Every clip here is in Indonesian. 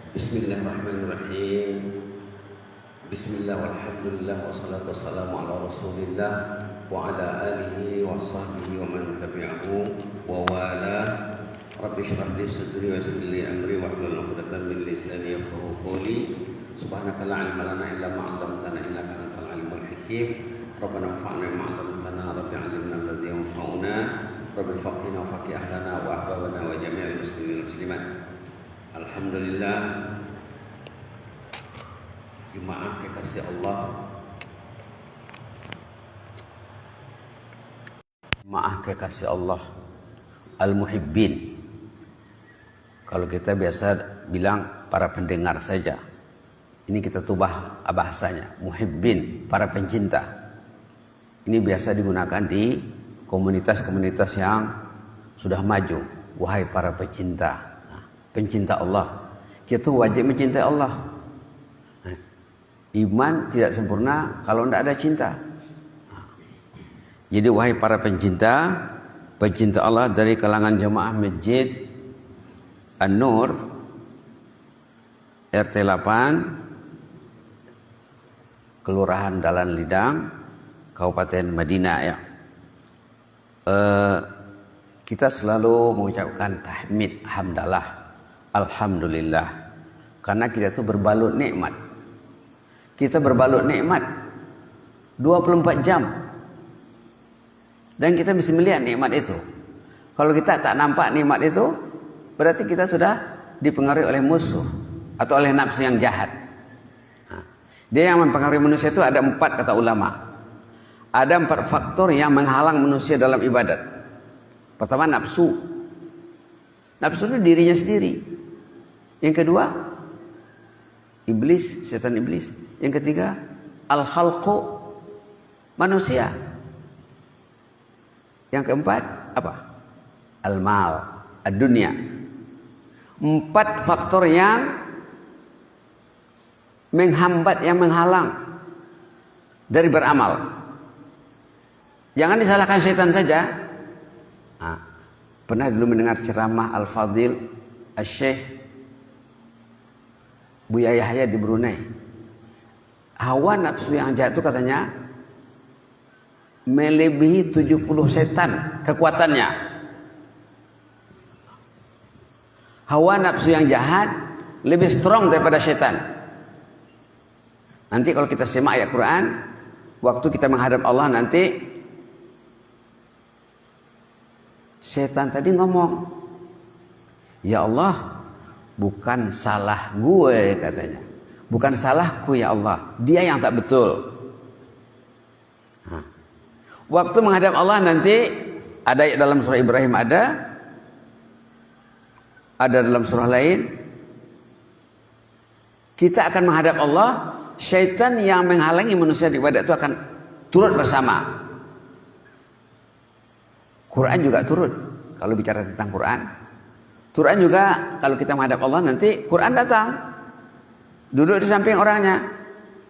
Bismillahirrahmanirrahim. Bismillah walhamdulillah wassalatu wassalamu ala rasulillah wa ala alihi wa sahbihi wa man tabi'ahu wa wala. Rabbi shrah li sadri wa yassir li amri wahlul 'uqdatam min lisani yafqahu qawli. Subhanaka la ilma lana illa ma 'allamtana innaka antal alimul hakim. Rabbana anfa'na bima 'allamtana rabbi 'allimna alladhi yanfa'una. Rabbi faqihna wa faqih ahlana wa ahbabana wa jami'al muslimin wal muslimat. Alhamdulillah, jemaah kekasih Allah, jemaah kekasih Allah, al-muhibbin. Kalau kita biasa bilang para pendengar saja, ini kita tubah bahasanya, muhibbin, para pencinta. Ini biasa digunakan di komunitas-komunitas yang sudah maju. Wahai para pencinta, pencinta Allah, kita wajib mencintai Allah. Iman tidak sempurna kalau tidak ada cinta. Jadi wahai para pencinta, pencinta Allah dari kalangan jemaah Masjid An-Nur RT 8 Kelurahan Dalan Lidang, Kabupaten Madinah ya. Kita selalu mengucapkan tahmid, hamdalah, alhamdulillah, karena kita itu berbalut nikmat. Kita berbalut nikmat 24 jam. Dan kita bisa melihat nikmat itu. Kalau kita tak nampak nikmat itu, berarti kita sudah dipengaruhi oleh musuh atau oleh nafsu yang jahat. Dia yang mempengaruhi manusia itu ada 4 kata ulama. Ada 4 faktor yang menghalang manusia dalam ibadat. Pertama, nafsu. Nafsu itu dirinya sendiri. Yang kedua, iblis, setan iblis. Yang ketiga, al-khalqu, manusia. Yang keempat, apa? Al-mal, ad-dunya. 4 faktor yang menghambat, yang menghalang dari beramal. Jangan disalahkan setan saja. Pernah dulu mendengar ceramah Al-Fadhil Al-Syekh Buya Yahya di Brunei. Hawa nafsu yang jahat itu katanya melebihi 70 setan kekuatannya. Hawa nafsu yang jahat lebih strong daripada setan. Nanti kalau kita simak ayat Quran, waktu kita menghadap Allah nanti, setan tadi ngomong, ya Allah, bukan salah gue katanya. Bukan salahku ya Allah, dia yang tak betul. Waktu menghadap Allah nanti, ada dalam surah Ibrahim ada dalam surah lain. Kita akan menghadap Allah, syaitan yang menghalangi manusia di ibadat itu akan turut bersama. Quran juga turut. Kalau bicara tentang Quran, Quran juga kalau kita menghadap Allah nanti, Quran datang duduk di samping orangnya.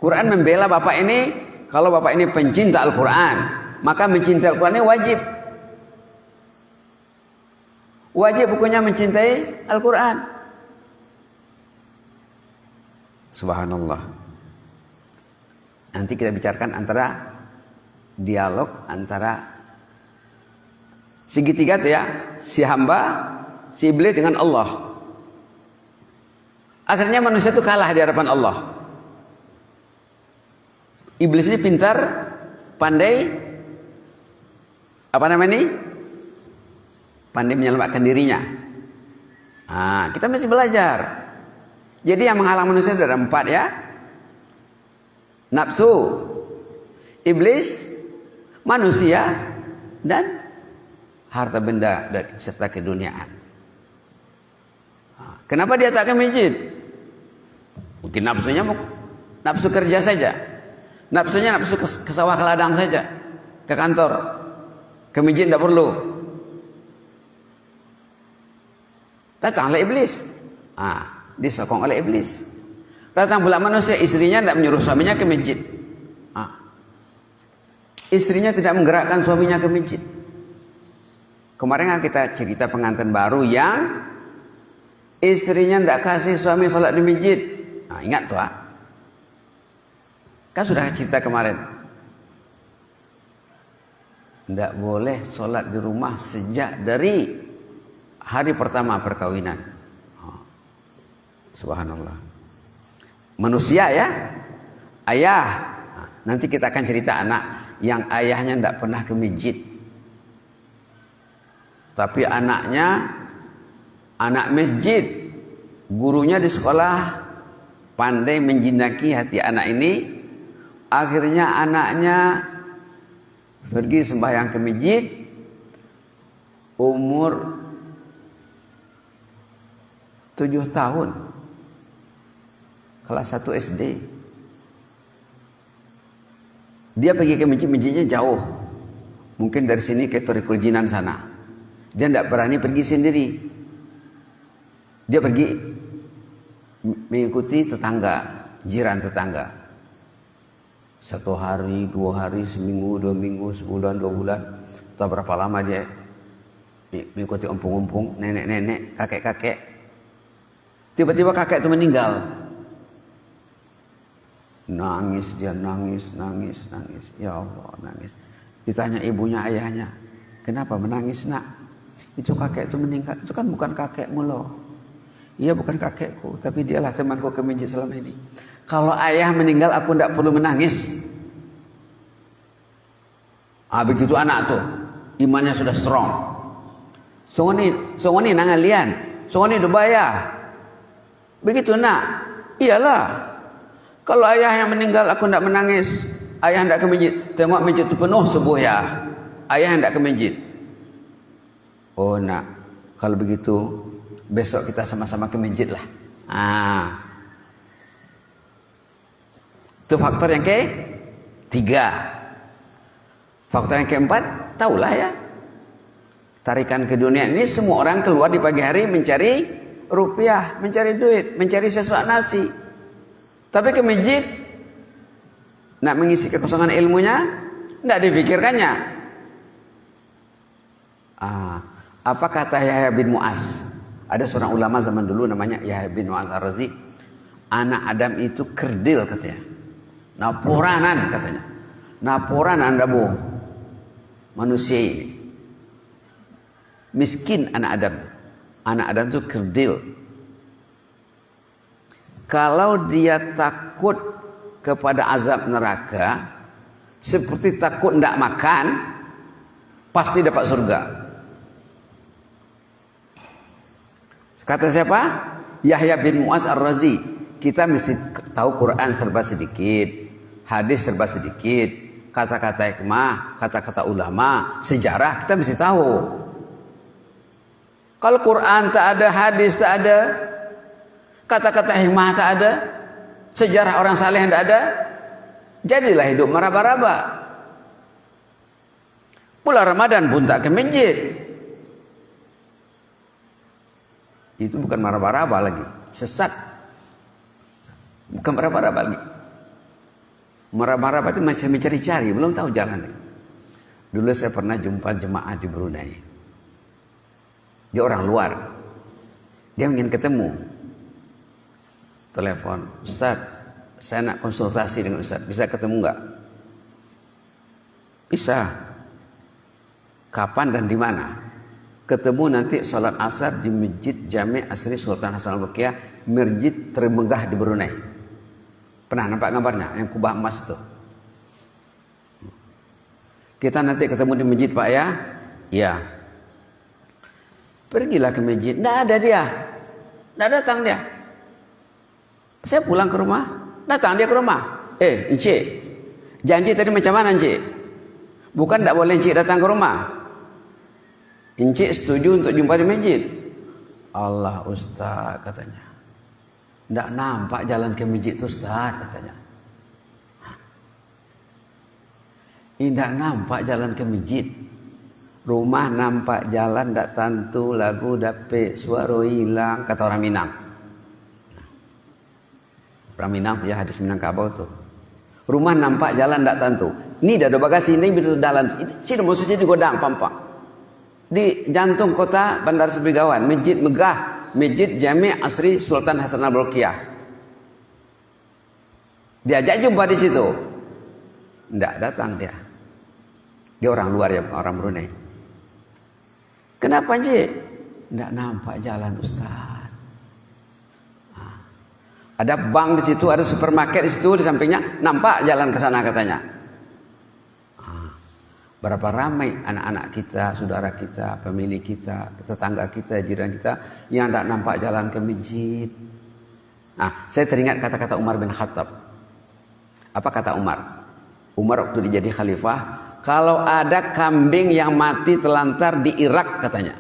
Quran membela bapak ini. Kalau bapak ini pencinta Al-Quran, maka mencintai Al-Quran ini wajib. Wajib bukunya mencintai Al-Quran. Subhanallah. Nanti kita bicarakan antara dialog antara segitiga itu ya, si hamba, si iblis dengan Allah. Akhirnya manusia itu kalah di hadapan Allah. Iblis ini pintar, pandai, apa namanya ini? Pandai menyelamatkan dirinya. Kita mesti belajar. Jadi yang menghalang manusia ada 4 ya. Nafsu, iblis, manusia, dan harta benda serta keduniaan. Kenapa dia tak ke masjid? Mungkin nafsunya nafsu kerja saja. Nafsunya nafsu ke sawah ke ladang saja. Ke kantor. Ke masjid tidak perlu. Datanglah iblis. Disokong oleh iblis. Datang pula manusia, istrinya tidak menyuruh suaminya ke masjid. Istrinya tidak menggerakkan suaminya ke masjid. Kemarin kan kita cerita pengantin baru yang istrinya tidak kasih suami sholat di masjid. Nah, ingat tuh, kan sudah cerita kemarin. Tidak boleh sholat di rumah sejak dari hari pertama perkawinan. Subhanallah. Manusia ya, ayah. Nanti kita akan cerita anak yang ayahnya tidak pernah ke masjid, tapi anaknya anak masjid. Gurunya di sekolah pandai menjinaki hati anak ini. Akhirnya anaknya pergi sembahyang ke masjid. Umur 7 tahun, kelas 1 SD. Dia pergi ke masjid, masjidnya jauh. Mungkin dari sini ke Torikul Jinan sana. Dia tidak berani pergi sendiri. Dia pergi mengikuti tetangga, jiran tetangga. 1 hari, 2 hari, seminggu, 2 minggu, sebulan, 2 bulan. Entah berapa lama dia mengikuti ompong-ompong, nenek-nenek, kakek-kakek. Tiba-tiba kakek itu meninggal. Nangis dia, nangis. Ya Allah, nangis. Ditanya ibunya, ayahnya, kenapa menangis nak? Itu kakek itu meninggal. Itu kan bukan kakekmu loh. Iya, bukan kakekku, tapi dialah temanku ke masjid selama ini. Kalau ayah meninggal aku tidak perlu menangis. Begitu anak tuh, imannya sudah strong. Songoni nangalian, songoni dubaya. Begitu nak. Iyalah. Kalau ayah yang meninggal aku tidak menangis. Ayah tidak ke masjid. Tengok masjid itu penuh subuh ya. Ayah tidak ke masjid. Oh nak, kalau begitu besok kita sama-sama ke masjid lah. Itu faktor yang ketiga. Faktor yang keempat, tahulah ya. Tarikan ke dunia ini semua orang keluar di pagi hari mencari rupiah, mencari duit, mencari sesuatu nafsi. Tapi ke masjid nak mengisi kekosongan ilmunya, tidak dipikirkannya. Apa kata Yahya bin Mu'az? Ada seorang ulama zaman dulu namanya Yahya bin Mu'az Ar-Razi. Anak Adam itu kerdil katanya. Naporanan katanya. Naporanan dabo. Manusia miskin anak Adam. Anak Adam itu kerdil. Kalau dia takut kepada azab neraka, seperti takut tidak makan, pasti dapat surga. Kata siapa? Yahya bin Mu'az Ar-Razi. Kita mesti tahu Quran serba sedikit, hadis serba sedikit, kata-kata hikmah, kata-kata ulama, sejarah kita mesti tahu. Kalau Quran tak ada, hadis tak ada, kata-kata hikmah tak ada, sejarah orang saleh tidak ada, jadilah hidup meraba-raba. Bulan Ramadan pun tak ke masjid. Itu bukan meraba-raba lagi, sesat. Bukan meraba-raba lagi. Meraba-raba itu masih mencari-cari, belum tahu jalan. Dulu saya pernah jumpa jemaah di Brunei. Dia orang luar. Dia ingin ketemu. Telepon, Ustaz, saya nak konsultasi dengan Ustaz, bisa ketemu enggak? Bisa. Kapan dan di mana? Ketemu nanti sholat asar di Masjid Jami' Asri Sultan Hasan Al-Bolkiah, masjid termegah di Brunei. Pernah nampak gambarnya yang kubah emas itu? Kita nanti ketemu di masjid Pak ya? Iya. Pergilah ke masjid. Tidak ada dia. Tidak datang dia. Saya pulang ke rumah. Datang dia ke rumah. Encik, janji tadi macam mana encik? Bukan tidak boleh encik datang ke rumah. Encik setuju untuk jumpa di masjid. Allah Ustaz katanya. Tidak nampak jalan ke masjid itu Ustaz katanya. Tidak nampak jalan ke masjid. Rumah nampak jalan tak tentu, lagu dapet, suara hilang, kata orang Minang. Orang Minang tu ya, hadis Minangkabau tu. Rumah nampak jalan tak tentu. Ni dah ada bagasi, ni bila jalan. Sini maksudnya di Godang, Pampak. Di jantung kota Bandar Sebrigawan, masjid megah. Masjid Jami' Asri Sultan Hasan al-Bolkiah. Diajak jumpa di situ. Tidak datang dia. Dia orang luar ya, bukan orang Brunei. Kenapa Cik? Tidak nampak jalan Ustaz. Ada bank di situ, ada supermarket di situ, di sampingnya nampak jalan ke sana katanya. Berapa ramai anak-anak kita, saudara kita, pemilik kita, tetangga kita, jiran kita yang tidak nampak jalan ke masjid. Saya teringat kata-kata Umar bin Khattab. Apa kata Umar? Umar waktu dia jadi khalifah, kalau ada kambing yang mati telantar di Irak katanya.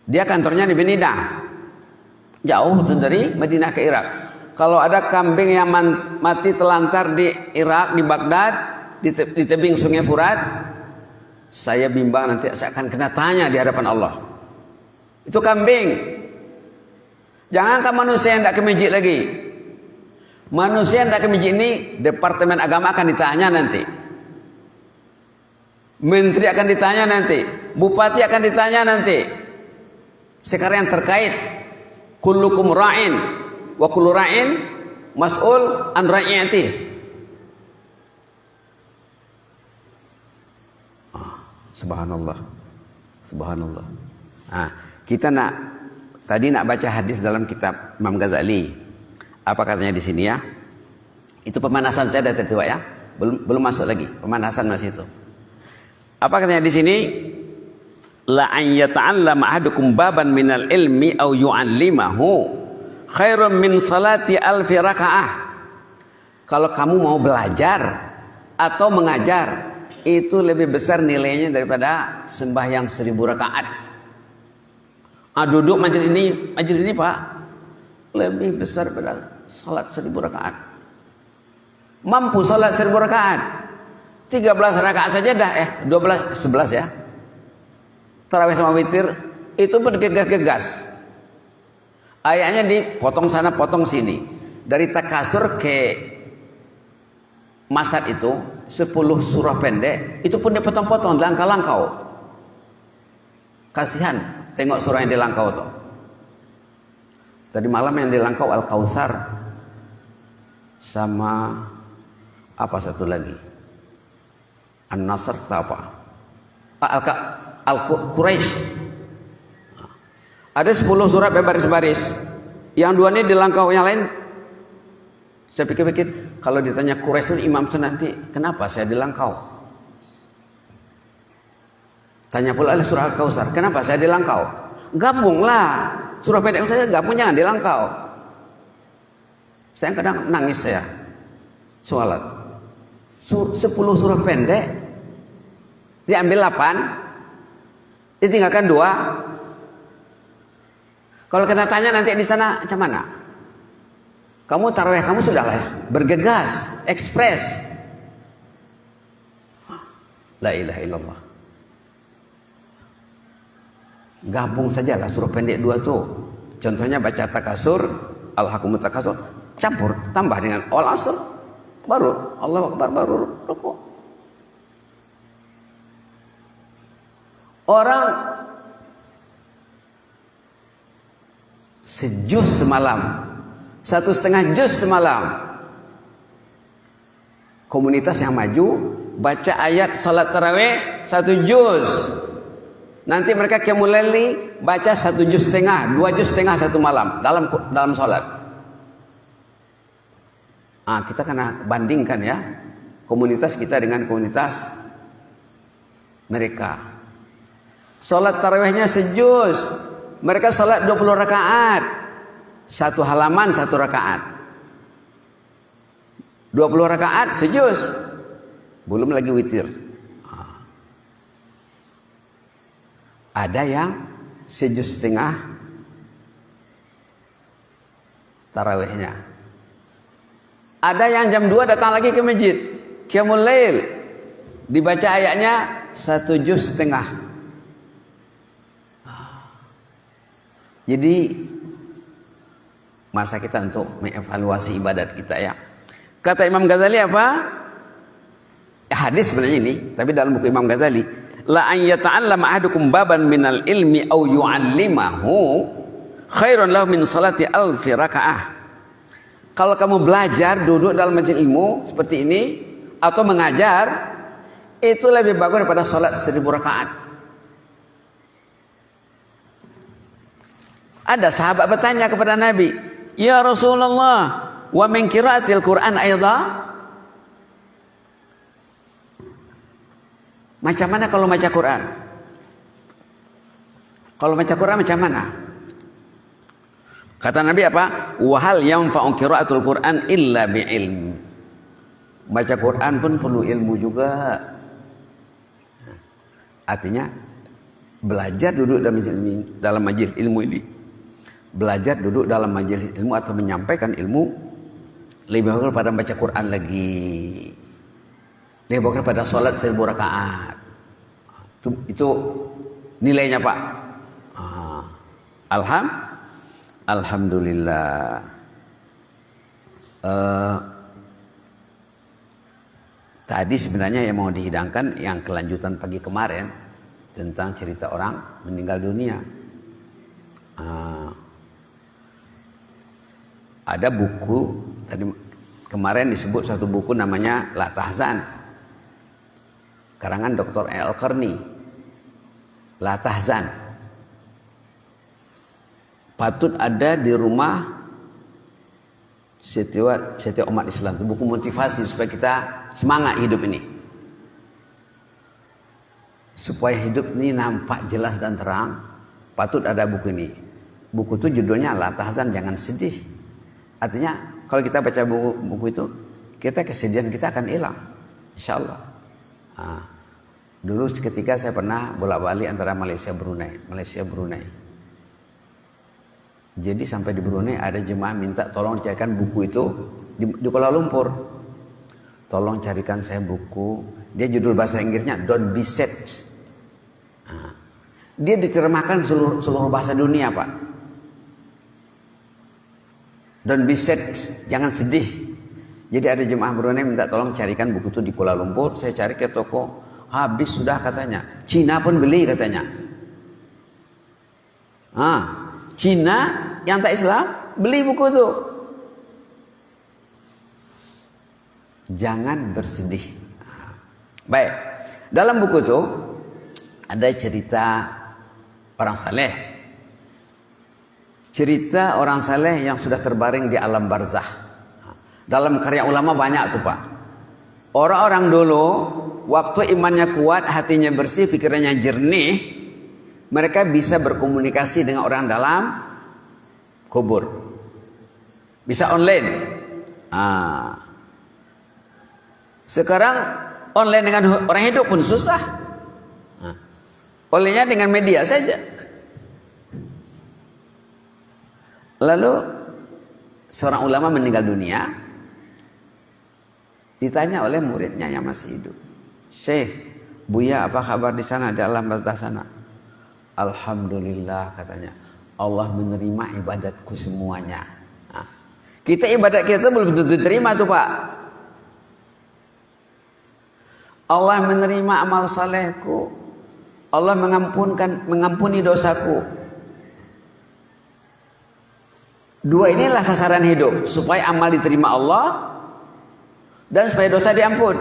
Dia kantornya di Benidah. Jauh tuh dari Madinah ke Irak. Kalau ada kambing yang mati telantar di Irak, di Baghdad, di tebing sungai Furat, saya bimbang nanti saya akan kena tanya di hadapan Allah. Itu kambing. Jangankan manusia yang tidak ke masjid lagi. Manusia yang tidak ke masjid ini, Departemen Agama akan ditanya nanti. Menteri akan ditanya nanti. Bupati akan ditanya nanti. Sekarang yang terkait, kullukum ra'in wa kullu ra'in mas'ul an ra'iyatihi. Subhanallah. Subhanallah. Kita tadi nak baca hadis dalam kitab Imam Ghazali. Apa katanya di sini ya? Itu pemanasan saya dari tadi ya. Belum masuk lagi. Pemanasan masih itu. Apa katanya di sini? La an yata'allama ahadukum baban minal ilmi aw yu'allimahu khairun min salati alfi rakaah. Kalau kamu mau belajar atau mengajar, itu lebih besar nilainya daripada sembahyang 1000 rakaat. Duduk majelis ini Pak, lebih besar daripada salat 1000 rakaat. Mampu salat 1000 rakaat, 13 rakaat saja dah 11 ya. Tarawih sama witir itu bergegas-gegas. Ayatnya dipotong sana potong sini. Dari takasur ke masad itu 10 surah pendek, itu pun dipotong-potong, langkah-langkau. Kasihan tengok surah yang dilangkau tuh. Tadi malam yang dilangkau Al-Kautsar sama apa satu lagi? An-Nasr apa? Al-Quraisy. Ada 10 surat berbaris-baris. Yang 2 ini dilangkau, yang lain saya pikir-pikir, kalau ditanya Quraisy itu imam itu nanti, kenapa saya dilangkau? Tanya pula oleh surah Al-Kautsar, kenapa saya dilangkau? Gabunglah. Surah pendek saja gabung, jangan dilangkau. Saya kadang nangis saya. Sholat. 10 surah pendek diambil 8, ditinggalkan 2. Kalau kena tanya nanti di sana macam mana? Kamu tarawih kamu sudahlah ya, bergegas, ekspres. La ilaha illallah. Gabung sajalah surah pendek 2 tuh. Contohnya baca takasur, Al-Hakumut Takasur, campur, tambah dengan Al-Asr, baru Allahu Akbar, baru rukuk. Orang sejuz semalam, 1,5 juz semalam. Komunitas yang maju baca ayat salat tarawih 1 juz. Nanti mereka qiyamul laili baca 1,5 juz, 2,5 juz satu malam dalam salat. Kita kena bandingkan ya komunitas kita dengan komunitas mereka. Salat tarawihnya sejuz, mereka salat 20 rakaat. 1 halaman 1 rakaat. 20 rakaat sejuz. Belum lagi witir. Ada yang 1,5 juz tarawihnya. Ada yang jam 2 datang lagi ke masjid, qiyamul lail, dibaca ayatnya 1,5 juz. Jadi masa kita untuk mengevaluasi ibadat kita ya. Kata Imam Ghazali apa? Hadis sebenarnya ini, tapi dalam buku Imam Ghazali, la an yata'allama ahadukum baban minal ilmi aw yu'allimahu khairun lahu min salati alfi rakaah. Kalau kamu belajar duduk dalam majelis ilmu seperti ini atau mengajar, itu lebih bagus daripada salat 1000 rakaat. Ada sahabat bertanya kepada Nabi, "Ya Rasulullah, wa min qiraatil Qur'an aidha?" Macam mana kalau baca Quran? Kalau baca Quran macam mana? Kata Nabi apa? Wa hal yanfa'u qiraatul Qur'an illa bi'ilm. Baca Quran pun perlu ilmu juga. Artinya belajar duduk dalam majelis ilmu ini. Belajar duduk dalam majelis ilmu atau menyampaikan ilmu lebih bagus daripada baca Quran lagi. Lebih bagus daripada salat 1000 rakaat. Itu nilainya, Pak. Alhamdulillah. Tadi sebenarnya yang mau dihidangkan yang kelanjutan pagi kemarin tentang cerita orang meninggal dunia. Ada buku tadi kemarin disebut satu buku namanya La Tahzan, karangan Dr. Al-Qarni. La Tahzan patut ada di rumah setiap umat Islam. Itu buku motivasi supaya kita semangat hidup ini, supaya hidup ini nampak jelas dan terang. Patut ada buku ini. Buku itu judulnya La Tahzan, jangan sedih. Artinya kalau kita baca buku itu, kesedihan kita akan hilang, insyaallah. Dulu ketika saya pernah bolak-balik antara Malaysia Brunei. Jadi sampai di Brunei ada jemaah minta tolong carikan buku itu di Kuala Lumpur. Tolong carikan saya buku. Dia judul bahasa Inggrisnya Don't Be Sad. Dia diterjemahkan seluruh bahasa dunia, Pak. Don't be sad, jangan sedih. Jadi ada jemaah Brunei minta tolong carikan buku itu di Kuala Lumpur. Saya cari ke toko, habis sudah katanya. Cina pun beli katanya. Cina yang tak Islam beli buku itu. Jangan bersedih. Baik, dalam buku itu ada cerita orang saleh. Cerita orang saleh yang sudah terbaring di alam barzah. Dalam karya ulama banyak tuh, Pak. Orang-orang dulu waktu imannya kuat, hatinya bersih, pikirannya jernih, mereka bisa berkomunikasi dengan orang dalam kubur. Bisa online. Sekarang online dengan orang hidup pun susah. Olehnya dengan media saja. Lalu seorang ulama meninggal dunia, ditanya oleh muridnya yang masih hidup, "Syekh, Buya, apa kabar di sana, di alam barzah sana?" "Alhamdulillah," katanya, "Allah menerima ibadatku semuanya." Kita ibadat kita belum tentu diterima tuh, Pak. Allah menerima amal salehku, Allah mengampuni dosaku. Dua inilah sasaran hidup, supaya amal diterima Allah dan supaya dosa diampun.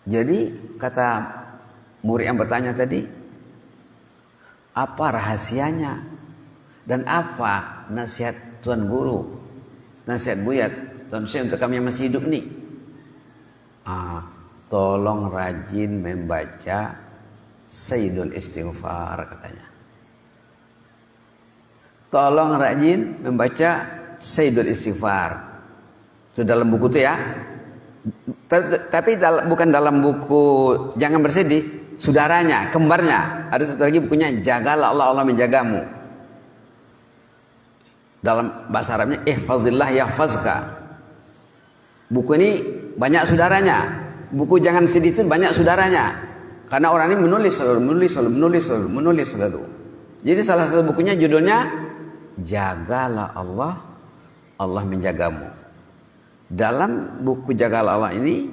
Jadi kata murid yang bertanya tadi, apa rahasianya dan apa nasihat Tuan Guru, nasihat Buya, Tuan Syekh untuk kami yang masih hidup nih? Tolong rajin membaca Sayyidul Istighfar, katanya. Tolong rajin membaca Sayyidul Istighfar. Itu dalam buku itu ya. Tapi bukan dalam buku Jangan Bersedih, saudaranya, kembarnya. Ada satu lagi bukunya Jagalah Allah, Allah Menjagamu. Dalam bahasa Arabnya Ihfazillah Yahfazka. Buku ini banyak saudaranya. Buku Jangan Sedih itu banyak saudaranya. Karena orang ini menulis selalu. Jadi salah satu bukunya judulnya Jagalah Allah, Allah Menjagamu. Dalam buku Jagalah Allah ini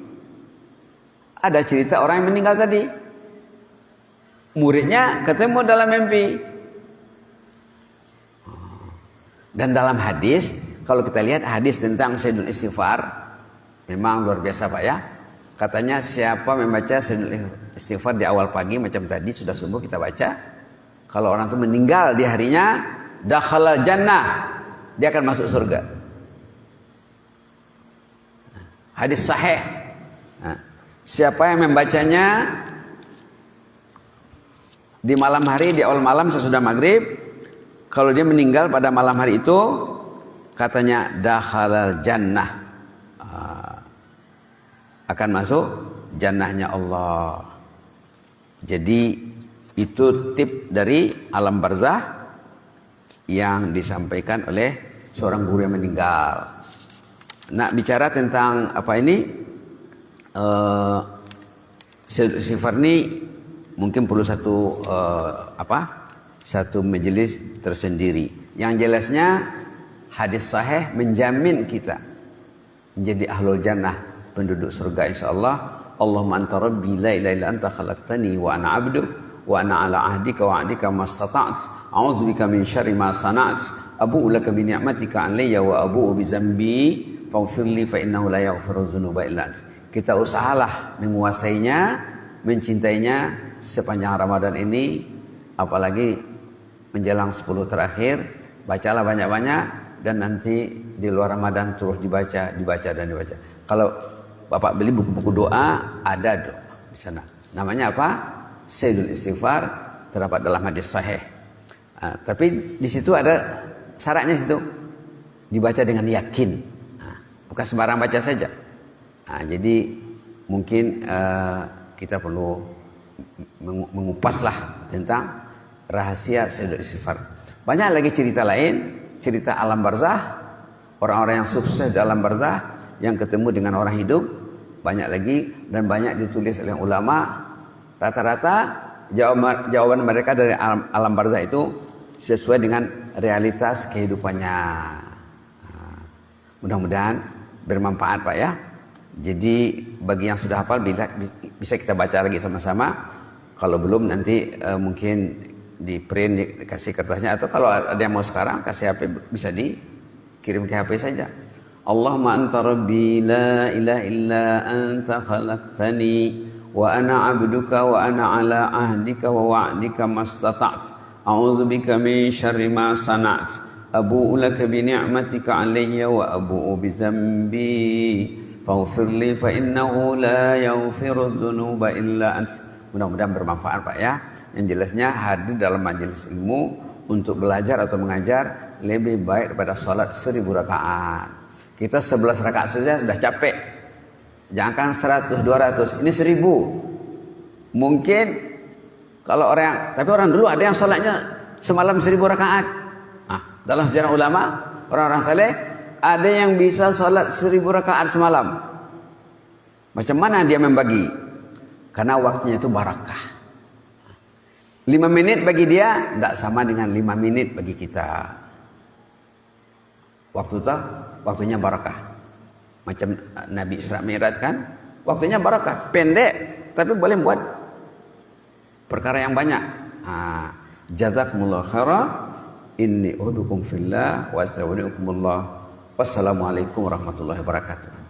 ada cerita orang yang meninggal tadi. muridnya ketemu dalam mimpi. Dan dalam hadis, kalau kita lihat hadis tentang Sayyidul Istighfar, memang luar biasa Pak ya. Katanya siapa membaca Sayyidul Istighfar di awal pagi macam tadi sudah subuh kita baca, kalau orang itu meninggal di harinya, dakhalal jannah, dia akan masuk surga. Hadis sahih. Siapa yang membacanya di malam hari, di awal malam sesudah maghrib, kalau dia meninggal pada malam hari itu, katanya dakhalal jannah, akan masuk jannahnya Allah. Jadi itu tip dari alam barzah yang disampaikan oleh seorang guru yang meninggal. Nah, bicara tentang apa ini, sifar ini mungkin perlu satu majelis tersendiri. Yang jelasnya hadis sahih menjamin kita menjadi ahlul jannah, penduduk surga insyaallah. Allahumma anta rabbi la ilaha illa anta khalaqtani wa ana 'abduk wa ana 'ala 'ahdika wa 'adika mastata'tu a'udzubika min syarri ma sana'tu abu'u laka bi ni'matika 'alayya wa abu'u bi dzambi faghfirli fa innahu la yaghfiru dzunuba illa anta. Kita usahalah menguasainya, mencintainya sepanjang Ramadan ini, apalagi menjelang 10 terakhir. Bacalah banyak-banyak, dan nanti di luar Ramadan terus dibaca. Kalau Bapak beli buku-buku doa, ada doa di sana. Namanya apa? Sayyidul Istighfar, terdapat dalam hadis sahih. Tapi di situ ada syaratnya, situ dibaca dengan yakin, bukan sembarang baca saja. Jadi mungkin kita perlu mengupaslah tentang rahasia Sayyidul Istighfar. Banyak lagi cerita lain, cerita alam barzah, orang-orang yang sukses dalam barzah yang ketemu dengan orang hidup, banyak lagi, dan banyak ditulis oleh ulama. Rata-rata jawaban mereka dari alam barzah itu sesuai dengan realitas kehidupannya. Mudah-mudahan bermanfaat Pak ya. Jadi bagi yang sudah hafal bisa kita baca lagi sama-sama. Kalau belum nanti mungkin di print, dikasih kertasnya, atau kalau ada yang mau sekarang kasih HP, bisa dikirim ke HP saja. Allahumma anta rabbi la ilaha illa anta khalaqtani wa ana 'abduka wa ana 'ala ahdika wa wa'dika mastata'tu a'udzubika min syarri ma sana'tu abu'u laka bi ni'matika 'alayya wa abu'u bi dzambi faghfirli fa innahu la yaghfiru dzunuba illa anta. Mudah-mudahan bermanfaat Pak ya. Yang jelasnya hadir dalam majelis ilmu untuk belajar atau mengajar lebih baik daripada sholat 1000 rakaat. Kita 11 rakaat saja sudah capek, jangankan 100, 200, ini 1000. Mungkin kalau tapi orang dulu ada yang sholatnya semalam 1000 rakaat. Dalam sejarah ulama, orang-orang saleh, ada yang bisa sholat 1000 rakaat semalam. Macam mana dia membagi? Karena waktunya itu barakah. 5 menit bagi dia tidak sama dengan 5 menit bagi kita. Waktunya barakah. Macam Nabi Isra Mi'raj kan, waktunya barakah, pendek tapi boleh buat perkara yang banyak. Jazakumullah khairan. Inni uhibbukum fillah wa astaghfirukumullah. Wassalamualaikum warahmatullahi wabarakatuh.